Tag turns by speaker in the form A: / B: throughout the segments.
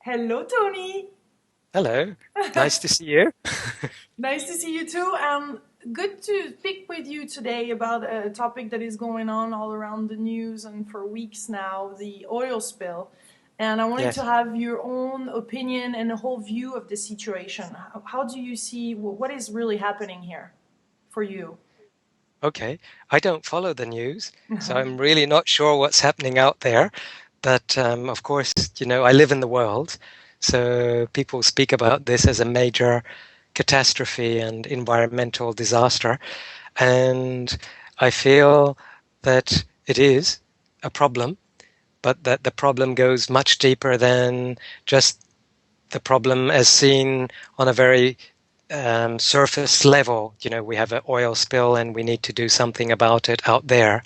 A: Hello, Tony.
B: Hello, nice to see you.
A: Nice to see you too. Good to speak with you today about a topic that is going on all around the news and for weeks now, the oil spill. And I wanted to
B: Yes,
A: have your own opinion and a whole view of the situation. How do you see what is really happening here for you?
B: okay. I don't follow the news, so I'm really not sure what's happening out there. But of course, I live in the world, so people speak about this as a major catastrophe and environmental disaster. And I feel that it is a problem, but that the problem goes much deeper than just the problem as seen on a very surface level. We have an oil spill and we need to do something about it out there.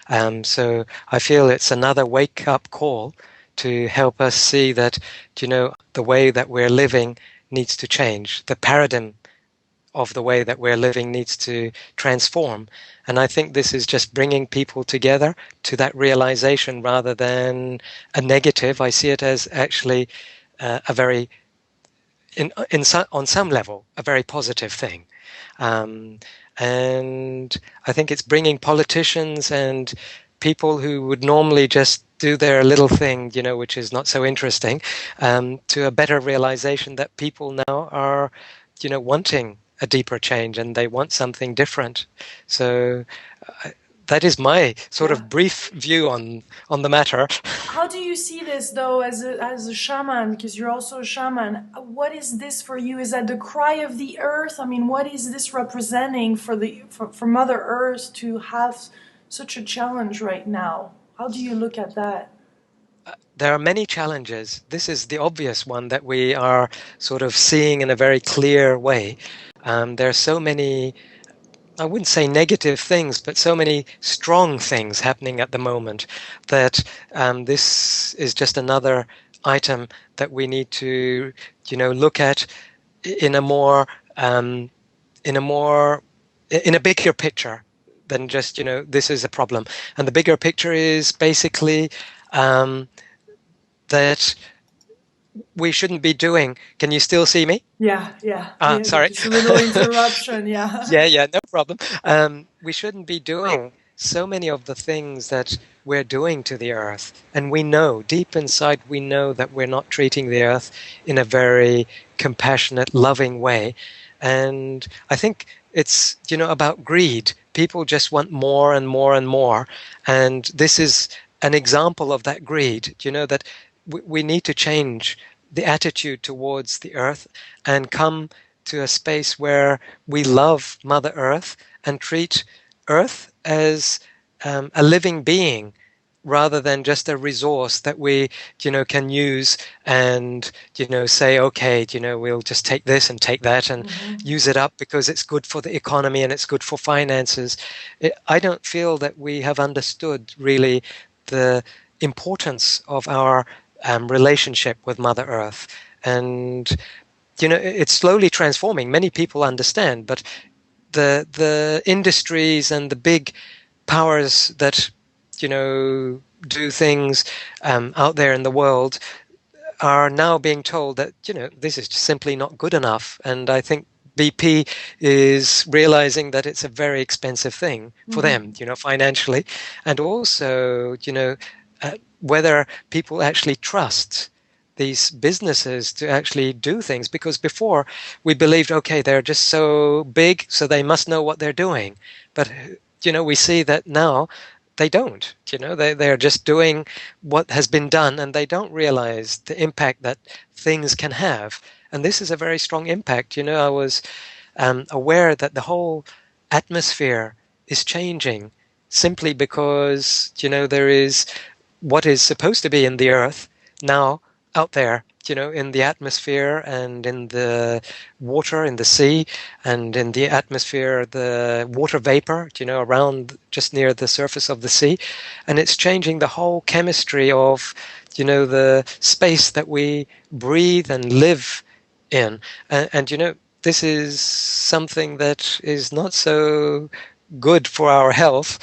A: Mhm.
B: So I feel it's another wake up call to help us see that, the way that we're living needs to change. The paradigm of the way that we're living needs to transform. And I think this is just bringing people together to that realization rather than a negative. I see it as actually a very on some level, a very positive thing. Um, and I think it's bringing politicians and people who would normally just do their little thing, which is not so interesting, to a better realization that people now are, wanting a deeper change and they want something different. So that is my sort
A: Yeah.
B: of brief view on the matter.
A: How do you see this though as a shaman? Because you're also a shaman. What is this for you? Is that the cry of the earth? I mean, what is this representing for Mother Earth to have such a challenge right now? How do you look at that?
B: There are many challenges. This is the obvious one that we are sort of seeing in a very clear way. There are so many, I wouldn't say negative things, but so many strong things happening at the moment that this is just another item that we need to, look at in a more, um, in a more, in a bigger picture than just, this is a problem. And the bigger picture is basically um, that we shouldn't be doing. Can you still see me?
A: Yeah, yeah,
B: Ah,
A: yeah.
B: sorry.
A: Just a little interruption. Yeah.
B: Yeah, no problem. We shouldn't be doing so many of the things that we're doing to the earth. And we know, deep inside, we know that we're not treating the earth in a very compassionate, loving way. And I think it's, about greed. People just want more and more and more. And this is an example of that greed, that we need to change the attitude towards the earth and come to a space where we love Mother Earth and treat Earth as a living being rather than just a resource that we, can use and, say, okay, we'll just take this and take that and
A: Hmm.
B: use it up because it's good for the economy and it's good for finances. I don't feel that we have understood really the importance of our relationship with Mother Earth. And it's slowly transforming. Many people understand, but the industries and the big powers that do things out there in the world are now being told that this is just simply not good enough. And I think BP is realizing that it's a very expensive thing for them,
A: Hmm.
B: financially, and also whether people actually trust these businesses to actually do things, because before we believed, okay, they're just so big so they must know what they're doing, but we see that now they don't. They're just doing what has been done and they don't realize the impact that things can have. And this is a very strong impact. I was aware that the whole atmosphere is changing simply because there is what is supposed to be in the earth now out there, in the atmosphere and in the water, in the sea, and in the atmosphere, the water vapor, around just near the surface of the sea. And it's changing the whole chemistry of, the space that we breathe and live in. And this is something that is not so good for our health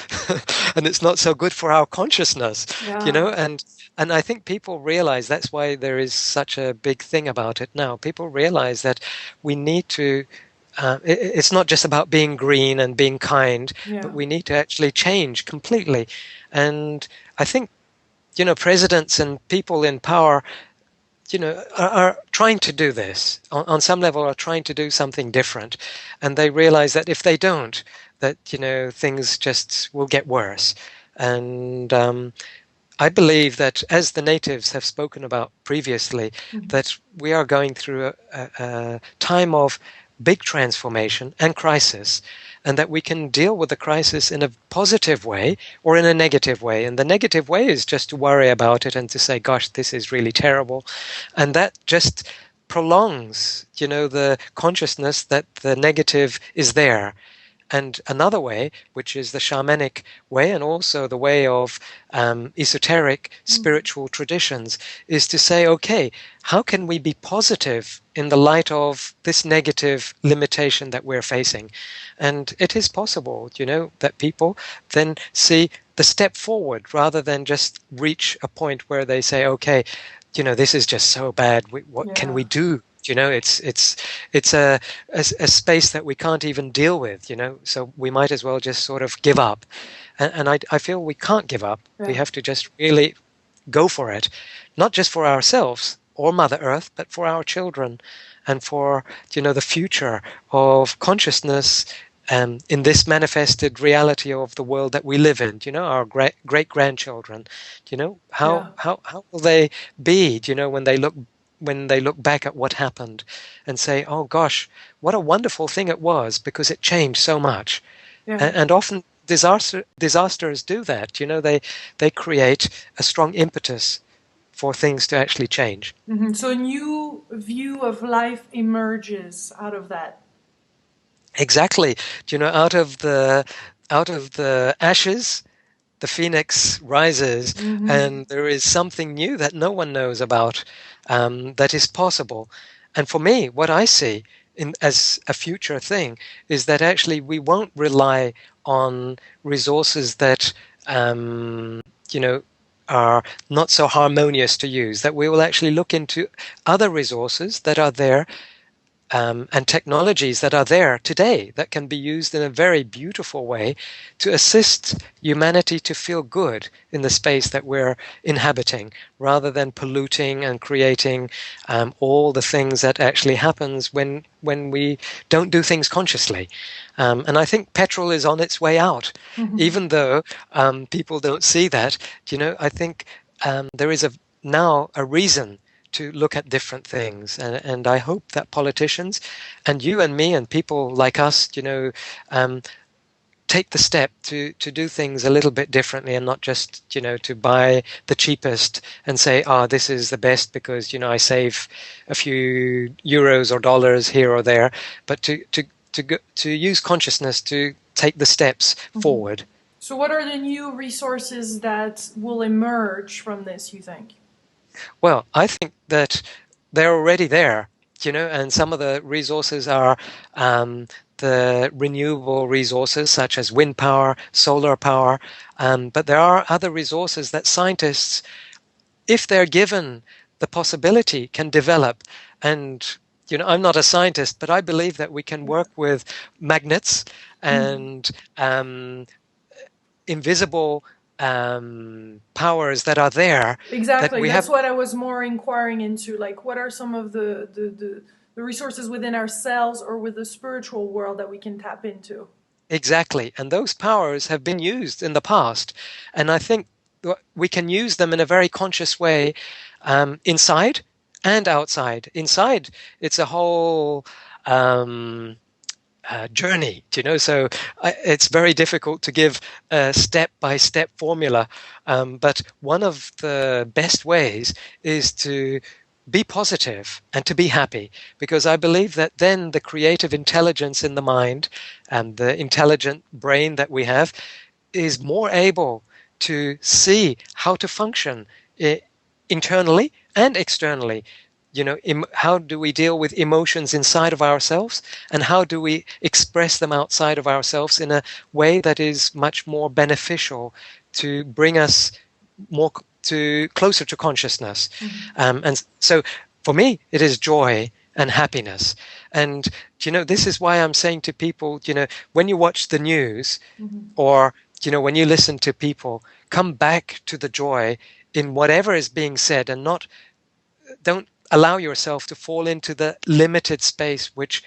B: and it's not so good for our consciousness,
A: Yeah.
B: and And I think people realize that's why there is such a big thing about it now. People realize that we need to, it's not just about being green and being kind,
A: Yeah.
B: but we need to actually change completely. And I think, presidents and people in power, are trying to do this on some level, are trying to do something different. And they realize that if they don't, that, things just will get worse. And, I believe that, as the natives have spoken about previously,
A: Mhm.
B: that we are going through a time of big transformation and crisis, and that we can deal with the crisis in a positive way or in a negative way. And the negative way is just to worry about it and to say, gosh, this is really terrible. And that just prolongs, the consciousness that the negative is there. And another way, which is the shamanic way and also the way of esoteric
A: Mhm.
B: spiritual traditions, is to say, okay, how can we be positive in the light of this negative limitation that we're facing? And it is possible, that people then see the step forward rather than just reach a point where they say, okay, this is just so bad. What can
A: Yeah.
B: we do? It's a space that we can't even deal with, so we might as well just sort of give up. And I feel we can't give up. We
A: Yeah.
B: have to just really go for it, not just for ourselves or Mother Earth, but for our children and for, the future of consciousness in this manifested reality of the world that we live in, our great grandchildren. How,
A: Yeah.
B: how will they be, when they look back at what happened and say, oh gosh, what a wonderful thing it was because it changed so much.
A: Yeah.
B: And often disasters do that. They create a strong impetus for things to actually change.
A: So a new view of life emerges out of that.
B: Exactly. Out of the ashes, the phoenix rises,
A: Hmm.
B: and there is something new that no one knows about, that is possible. And for me, what I see as a future thing is that actually we won't rely on resources that, um, you know, are not so harmonious to use, that we will actually look into other resources that are there, and technologies that are there today that can be used in a very beautiful way to assist humanity to feel good in the space that we're inhabiting, rather than polluting and creating all the things that actually happens when we don't do things consciously. And I think petrol is on its way out,
A: Hmm.
B: even though people don't see that. I think there is now a reason to look at different things. And I hope that politicians and you and me and people like us, um, take the step to do things a little bit differently, and not just, to buy the cheapest and say, this is the best because, I save a few euros or dollars here or there, but to use consciousness to take the steps
A: Hmm.
B: forward.
A: So what are the new resources that will emerge from this, you think?
B: Well, I think that they're already there, and some of the resources are um, the renewable resources such as wind power, solar power, but there are other resources that scientists, if they're given the possibility, can develop. And I'm not a scientist, but I believe that we can
A: Yeah.
B: work with magnets
A: Mhm.
B: and invisible powers that are there that
A: Exactly.
B: we
A: That's
B: have.
A: what I was more inquiring into. Like, what are some of the resources within ourselves or with the spiritual world that we can tap into?
B: Exactly. And those powers have been used in the past. And I think we can use them in a very conscious way, inside and outside. Inside, it's a whole journey, so it's very difficult to give a step by step formula. But one of the best ways is to be positive and to be happy, because I believe that then the creative intelligence in the mind and the intelligent brain that we have is more able to see how to function i- internally and externally. How do we deal with emotions inside of ourselves, and how do we express them outside of ourselves in a way that is much more beneficial to bring us more closer to consciousness. And so for me, it is joy and happiness. And, this is why I'm saying to people, when you watch the news or, when you listen to people, come back to the joy in whatever is being said and don't allow yourself to fall into the limited space which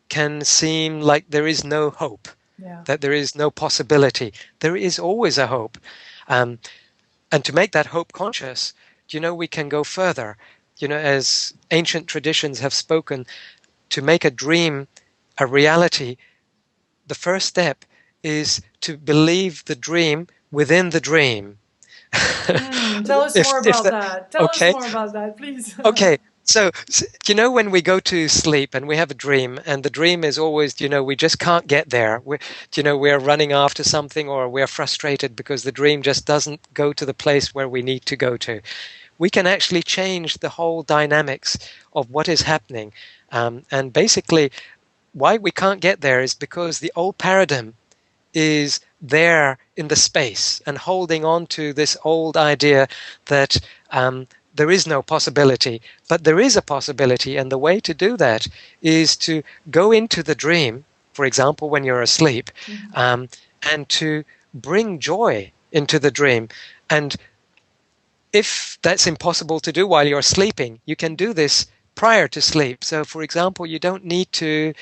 B: can seem like there is no hope, that there is no possibility. There is always a hope. And to make that hope conscious, we can go further. As ancient traditions have spoken, to make a dream a reality, the first step is to believe the dream within the dream.
A: Tell us more about that. Tell us more about that, please.
B: Okay. So, when we go to sleep and we have a dream, and the dream is always, we just can't get there. We're running after something, or we're frustrated because the dream just doesn't go to the place where we need to go to. We can actually change the whole dynamics of what is happening. And basically, why we can't get there is because the old paradigm is there in the space and holding on to this old idea that there is no possibility, but there is a possibility. And the way to do that is to go into the dream, for example, when you're asleep, and to bring joy into the dream. And if that's impossible to do while you're sleeping, you can do this prior to sleep. So, for example, you don't need to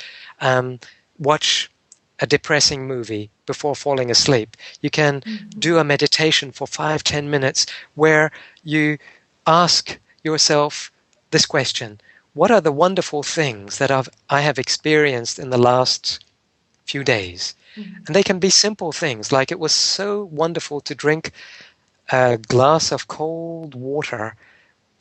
B: watch a depressing movie before falling asleep. You can do a meditation for 5-10 minutes where you ask yourself this question: what are the wonderful things that I have experienced in the last few days? And they can be simple things, like it was so wonderful to drink a glass of cold water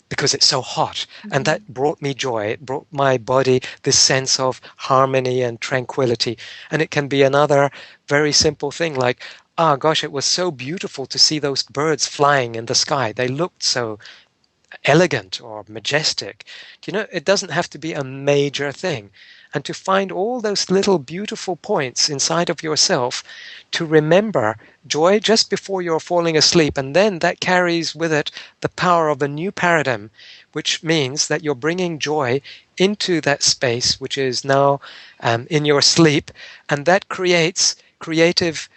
B: because it's so hot, and that brought me joy. It brought my body this sense of harmony and tranquility. And it can be another very simple thing, like, gosh, it was so beautiful to see those birds flying in the sky. They looked so elegant or majestic. It doesn't have to be a major thing. And to find all those little beautiful points inside of yourself, to remember joy just before you're falling asleep. And then that carries with it the power of a new paradigm, which means that you're bringing joy into that space, which is now in your sleep. And that creates creative,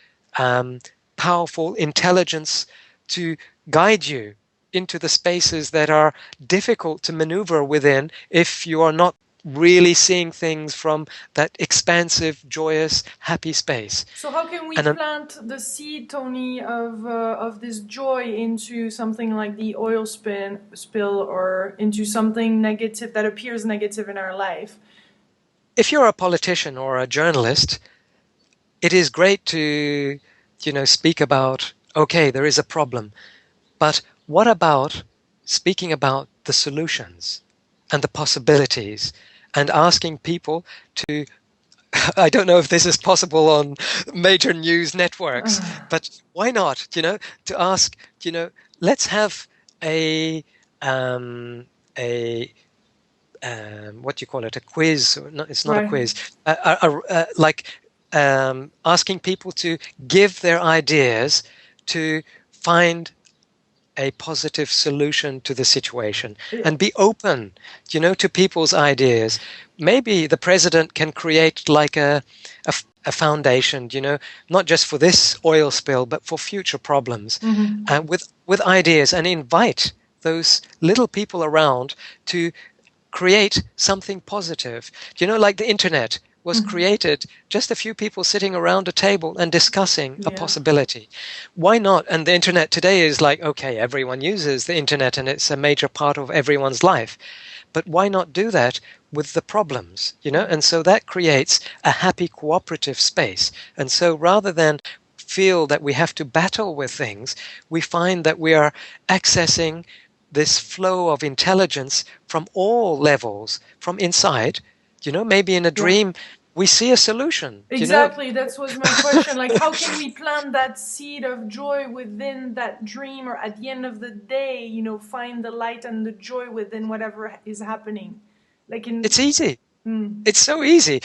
B: powerful intelligence to guide you into the spaces that are difficult to maneuver within if you are not really seeing things from that expansive, joyous, happy space.
A: So how can we plant the seed, Tony, of this joy into something like the oil spill, or into something negative that appears negative in our life?
B: If you're a politician or a journalist, it is great to, speak about, okay, there is a problem, but what about speaking about the solutions and the possibilities, and asking people to, I don't know if this is possible on major news networks, but why not, to ask, let's have a what do you call it? A quiz? No, it's not a quiz. Like asking people to give their ideas to find a positive solution to the situation, and be open, to people's ideas. Maybe the president can create like a foundation, not just for this oil spill, but for future problems, with ideas, and invite those little people around to create something positive. Like the internet was created just a few people sitting around a table and discussing a possibility. Why not? And the internet today is like, okay, everyone uses the internet and it's a major part of everyone's life. But why not do that with the problems, And so that creates a happy cooperative space. And so rather than feel that we have to battle with things, we find that we are accessing this flow of intelligence from all levels, from inside. Maybe in a dream, we see a solution.
A: Exactly, that was my question. Like, how can we plant that seed of joy within that dream, or at the end of the day, find the light and the joy within whatever is happening?
B: It's easy. It's so easy.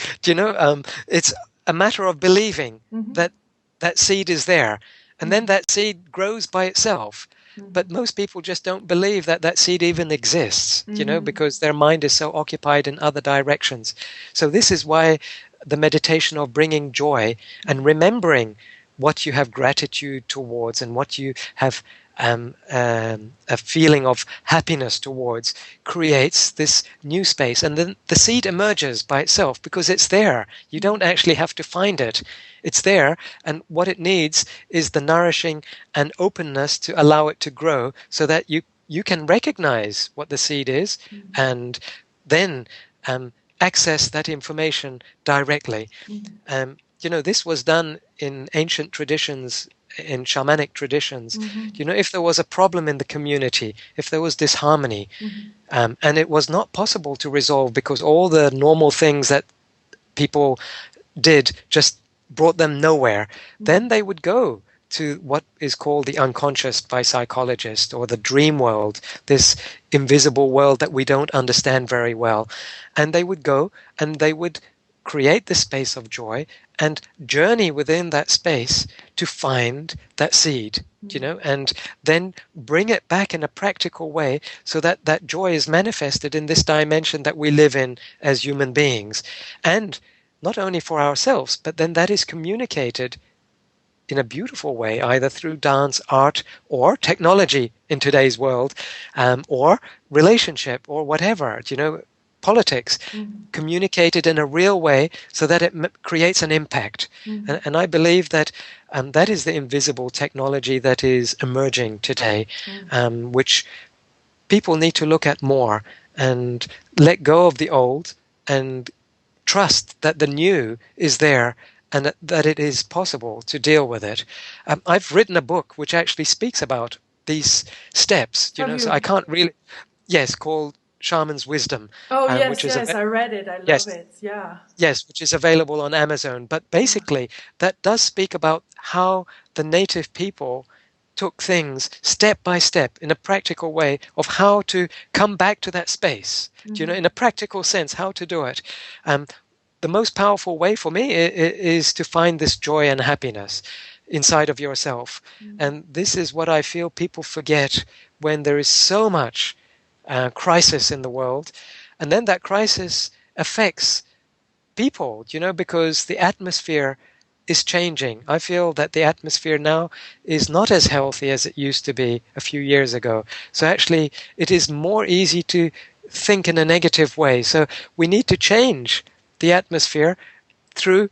B: It's a matter of believing that that seed is there, and then that seed grows by itself. but most people just don't believe that that seed even exists, because their mind is so occupied in other directions. So this is why the meditation of bringing joy and remembering what you have gratitude towards and what you have a feeling of happiness towards creates this new space. And then the seed emerges by itself because it's there. You don't actually have to find it. It's there. And what it needs is the nourishing and openness to allow it to grow so that you can recognize what the seed is and then access that information directly. This was done in ancient traditions, in shamanic traditions. If there was a problem in the community, if there was disharmony, and it was not possible to resolve because all the normal things that people did just brought them nowhere, then they would go to what is called the unconscious by psychologists, or the dream world, this invisible world that we don't understand very well. And they would go and they would create the space of joy and journey within that space to find that seed, and then bring it back in a practical way so that that joy is manifested in this dimension that we live in as human beings. And not only for ourselves, but then that is communicated in a beautiful way, either through dance, art, or technology in today's world, or relationship, or whatever, politics, communicated in a real way so that it creates an impact. And I believe that that is the invisible technology that is emerging today, which people need to look at more and let go of the old and trust that the new is there and that it is possible to deal with it. I've written a book which actually speaks about these steps, so I can't really... Yes, called Shaman's Wisdom.
A: Oh, yes, I read it. I love it. Yeah.
B: Yes, which is available on Amazon. But basically, that does speak about how the native people took things step by step in a practical way of how to come back to that space, in a practical sense, how to do it. The most powerful way for me is to find this joy and happiness inside of yourself. And this is what I feel people forget when there is so much crisis in the world. And then that crisis affects people, because the atmosphere is changing. I feel that the atmosphere now is not as healthy as it used to be a few years ago. So actually, it is more easy to think in a negative way. So we need to change the atmosphere through,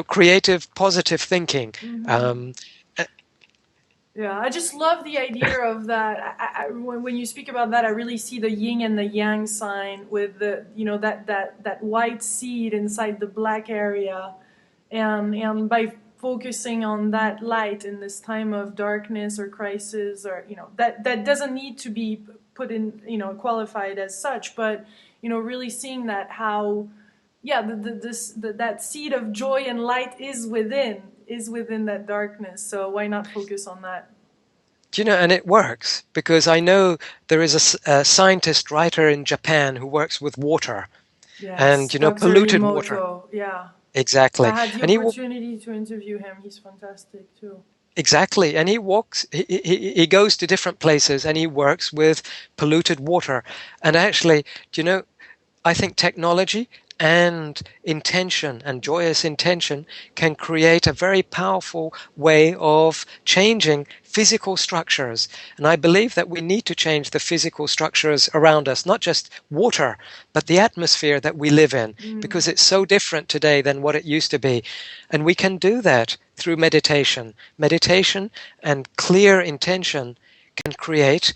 B: creative, positive thinking.
A: Yeah, I just love the idea of that. When you speak about that, I really see the yin and the yang sign with the, that white seed inside the black area, and by focusing on that light in this time of darkness or crisis, or that doesn't need to be put in, qualified as such, but really seeing that how, that seed of joy and light is within that darkness. So why not focus on that?
B: And it works, because I know there is a scientist writer in Japan who works with water.
A: Yes,
B: and
A: Dr.
B: polluted
A: Emoto,
B: water.
A: Yeah.
B: Exactly.
A: I had the
B: and
A: opportunity to interview him. He's fantastic too.
B: Exactly. And he goes to different places and he works with polluted water. And actually, I think technology and intention and joyous intention can create a very powerful way of changing physical structures. And I believe that we need to change the physical structures around us, not just water, but the atmosphere that we live in, because it's so different today than what it used to be. And we can do that through meditation. Meditation and clear intention can create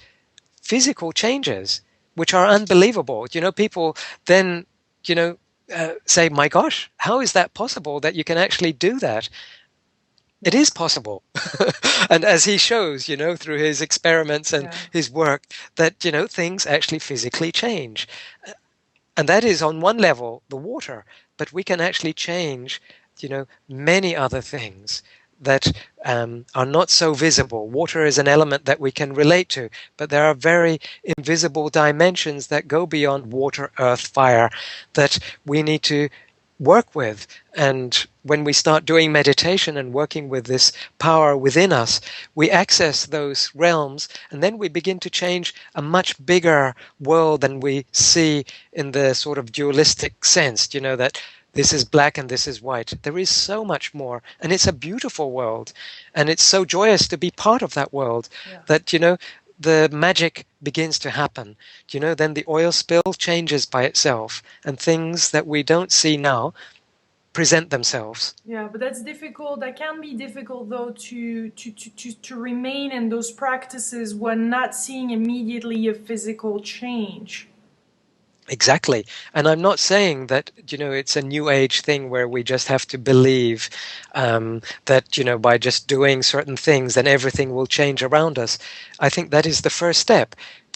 B: physical changes, which are unbelievable. People then, say, my gosh, how is that possible that you can actually do that? It is possible. And as he shows, through his experiments and his work, that, things actually physically change. And that is on one level, the water, but we can actually change, many other things that are not so visible. Water is an element that we can relate to, but there are very invisible dimensions that go beyond water, earth, fire, that we need to work with. And when we start doing meditation and working with this power within us, we access those realms, and then we begin to change a much bigger world than we see in the sort of dualistic sense, that this is black and this is white. There is so much more, and it's a beautiful world, and it's so joyous to be part of that world that, the magic begins to happen. Then the oil spill changes by itself, and things that we don't see now present themselves.
A: Yeah, but that's difficult. That can be difficult, though, to remain in those practices when not seeing immediately a physical change.
B: Exactly. And I'm not saying that, it's a new age thing where we just have to believe that, by just doing certain things, then everything will change around us. I think that is the first step.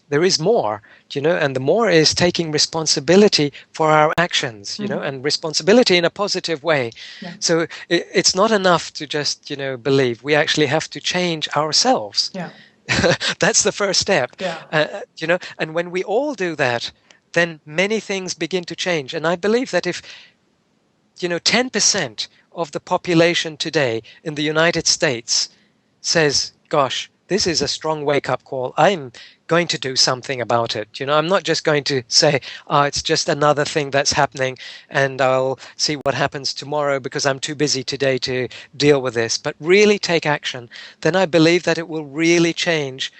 B: There is more, and the more is taking responsibility for our actions, and responsibility in a positive way.
A: Yeah.
B: So it's not enough to just, believe. We actually have to change ourselves.
A: Yeah.
B: That's the first step.
A: Yeah.
B: And when we all do that, then many things begin to change. And I believe that if, 10% of the population today in the United States says, gosh, this is a strong wake-up call, I'm going to do something about it. I'm not just going to say, it's just another thing that's happening and I'll see what happens tomorrow because I'm too busy today to deal with this, but really take action. Then I believe that it will really change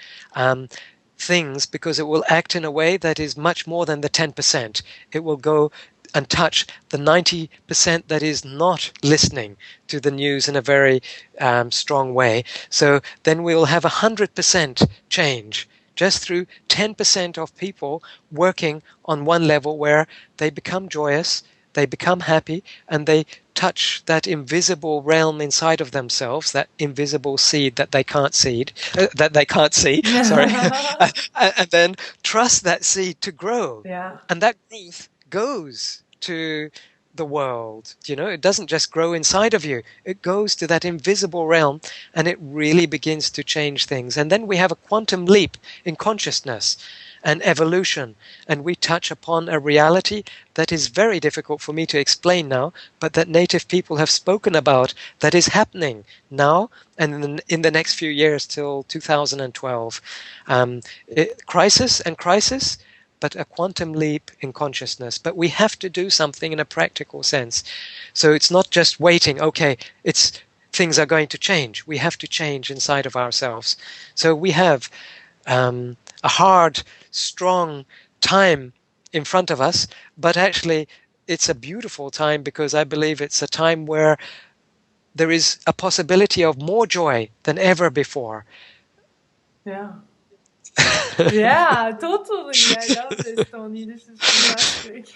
B: things, because it will act in a way that is much more than the 10%. It will go and touch the 90% that is not listening to the news in a very strong way. So then we will have 100% change just through 10% of people working on one level where they become joyous, they become happy, and they touch that invisible realm inside of themselves, that invisible seed that they can't see, sorry, and then trust that seed to grow.
A: Yeah.
B: And that growth goes to the world. It doesn't just grow inside of you. It goes to that invisible realm, and it really begins to change things. And then we have a quantum leap in consciousness and evolution, and we touch upon a reality that is very difficult for me to explain now, but that native people have spoken about, that is happening now and in the next few years till 2012. Crisis, but a quantum leap in consciousness. But we have to do something in a practical sense. So it's not just waiting, okay, things are going to change. We have to change inside of ourselves. So we have a hard, strong time in front of us, but actually it's a beautiful time, because I believe it's a time where there is a possibility of more joy than ever before.
A: Yeah. Yeah, totally. I love this, Tony. This is fantastic.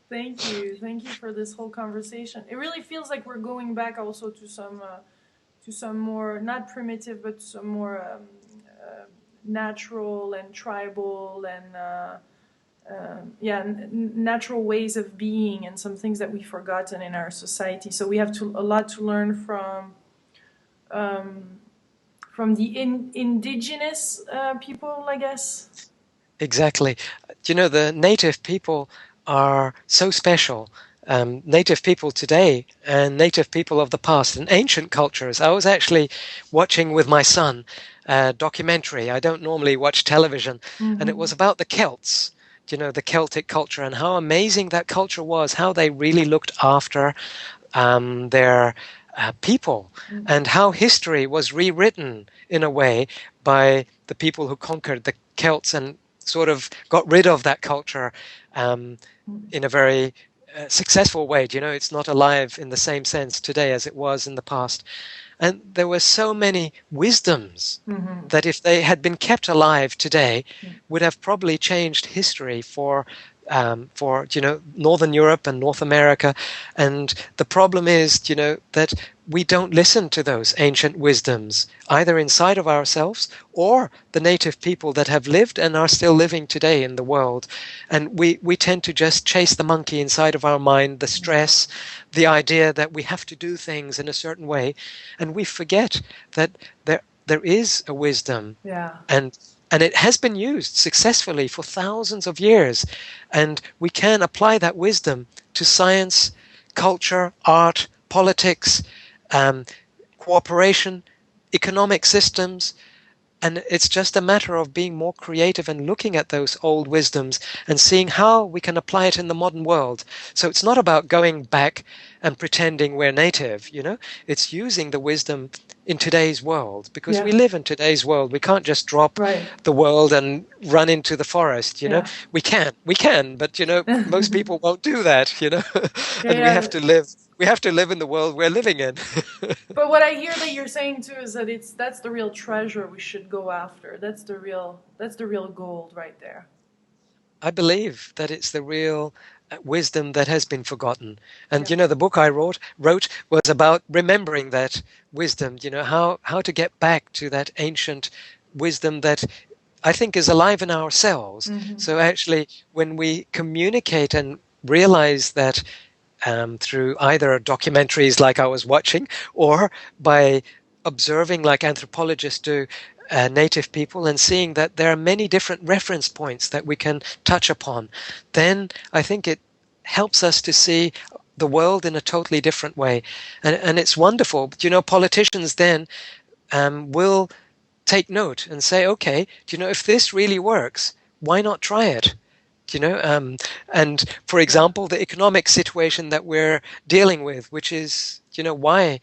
A: Thank you. Thank you for this whole conversation. It really feels like we're going back also to some more, not primitive, but some more natural and tribal and natural ways of being, and some things that we've forgotten in our society. So we have a lot to learn from the indigenous people, I guess.
B: Exactly. The native people are so special. Native people today and native people of the past and ancient cultures. I was actually watching with my son a documentary. I don't normally watch television, and it was about the Celts, the Celtic culture, and how amazing that culture was, how they really looked after their people, and how history was rewritten in a way by the people who conquered the Celts and sort of got rid of that culture in a very successful way. It's not alive in the same sense today as it was in the past. And there were so many wisdoms that if they had been kept alive today, would have probably changed history for Northern Europe and North America. And the problem is, that we don't listen to those ancient wisdoms, either inside of ourselves or the native people that have lived and are still living today in the world. And we tend to just chase the monkey inside of our mind, the stress, the idea that we have to do things in a certain way. And we forget that there is a wisdom.
A: Yeah.
B: And it has been used successfully for thousands of years. And we can apply that wisdom to science, culture, art, politics, um, cooperation, economic systems. And it's just a matter of being more creative and looking at those old wisdoms and seeing how we can apply it in the modern world. So it's not about going back and pretending we're native, it's using the wisdom in today's world, because we
A: Yeah.
B: live in today's world. We can't just drop
A: Right.
B: the world and run into the forest.
A: Yeah.
B: We can, but most people won't do that.
A: Yeah,
B: And
A: yeah.
B: we have to live in the world we're living in.
A: But what I hear that you're saying too is that that's the real treasure we should go after. That's the real gold right there.
B: I believe that it's the real wisdom that has been forgotten. And
A: Yeah.
B: the book I wrote was about remembering that wisdom, how to get back to that ancient wisdom that I think is alive in ourselves.
A: Mm-hmm.
B: So actually, when we communicate and realize that through either documentaries like I was watching, or by observing like anthropologists do native people and seeing that there are many different reference points that we can touch upon, then I think it helps us to see the world in a totally different way. And it's wonderful. But, politicians then will take note and say, okay, if this really works, why not try it? you know and for
A: Yeah.
B: example, the economic situation that we're dealing with, which is why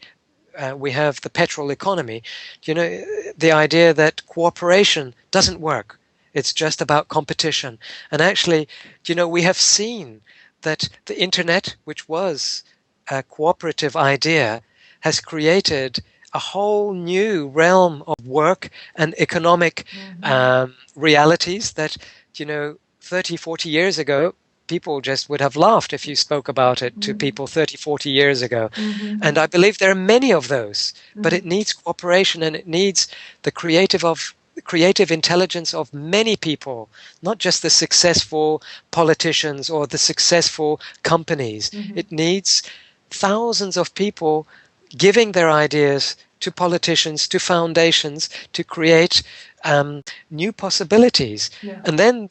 B: we have the petrol economy, the idea that cooperation doesn't work. It's just about competition. And actually, we have seen that the internet, which was a cooperative idea, has created a whole new realm of work and economic
A: Mm-hmm.
B: realities that, 30, 40 years ago, people just would have laughed if you spoke about it to
A: Mm-hmm.
B: people 30, 40 years ago.
A: Mm-hmm.
B: And I believe there are many of those, but
A: Mm-hmm.
B: it needs cooperation, and it needs the creative intelligence of many people, not just the successful politicians or the successful companies.
A: Mm-hmm.
B: It needs thousands of people giving their ideas to politicians, to foundations, to create new possibilities.
A: Yeah.
B: And then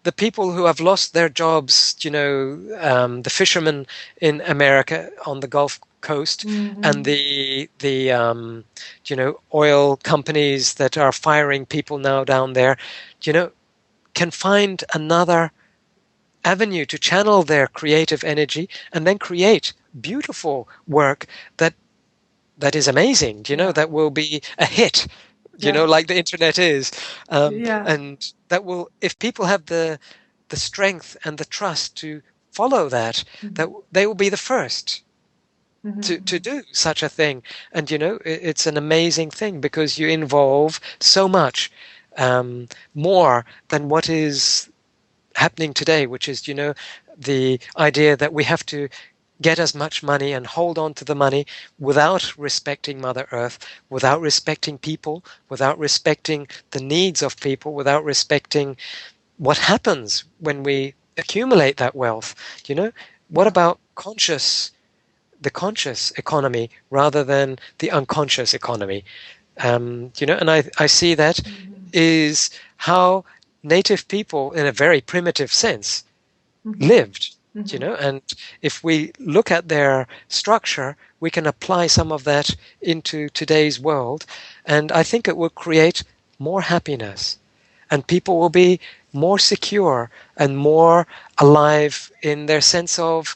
B: the people who have lost their jobs, the fishermen in America on the Gulf Coast, and
A: Mm-hmm.
B: the oil companies that are firing people now down there, you know, can find another avenue to channel their creative energy and then create beautiful work that is amazing,
A: Yeah.
B: that will be a hit,
A: Yeah.
B: like the internet is.
A: Yeah.
B: And that will, if people have the strength and the trust to follow that,
A: Mm-hmm.
B: that they will be the first to
A: Mm-hmm.
B: do such a thing. And, it's an amazing thing because you involve so much more than what is happening today, which is, the idea that we have to get as much money and hold on to the money without respecting Mother Earth, without respecting people, without respecting the needs of people, without respecting what happens when we accumulate that wealth. What
A: Yeah.
B: about the conscious economy rather than the unconscious economy? And I see that
A: Mm-hmm.
B: is how native people, in a very primitive sense,
A: Mm-hmm.
B: lived.
A: Mm-hmm.
B: And if we look at their structure, we can apply some of that into today's world, and I think it will create more happiness, and people will be more secure and more alive in their sense of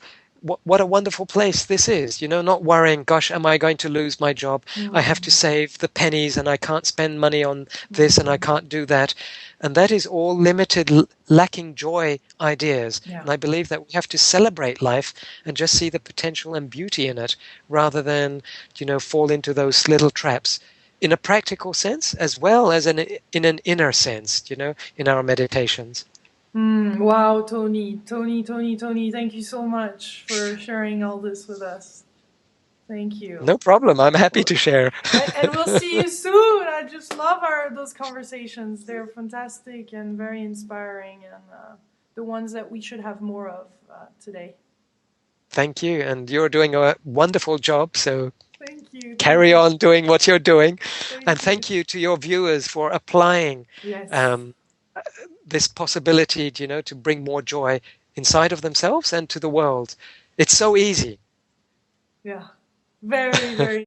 B: what a wonderful place this is, not worrying, gosh, am I going to lose my job? I have to
A: Mm-hmm.
B: save the pennies and I can't spend money on this and I
A: Mm-hmm.
B: can't do that. And that is all limited, lacking joy ideas.
A: Yeah.
B: And I believe that we have to celebrate life and just see the potential and beauty in it rather than, fall into those little traps in a practical sense as well as in an inner sense, in our meditations.
A: Wow, Tony, thank you so much for sharing all this with us. Thank you.
B: No problem. I'm happy
A: Well,
B: to share.
A: and we'll see you soon. I just love those conversations. They're fantastic and very inspiring, and the ones that we should have more of today.
B: Thank you. And you're doing a wonderful job. So
A: Thank
B: carry
A: you,
B: on doing what you're doing. And
A: thank you.
B: thank you to your viewers for applying
A: Yes,
B: um, this possibility, to bring more joy inside of themselves and to the world. It's so easy.
A: Yeah. Very, very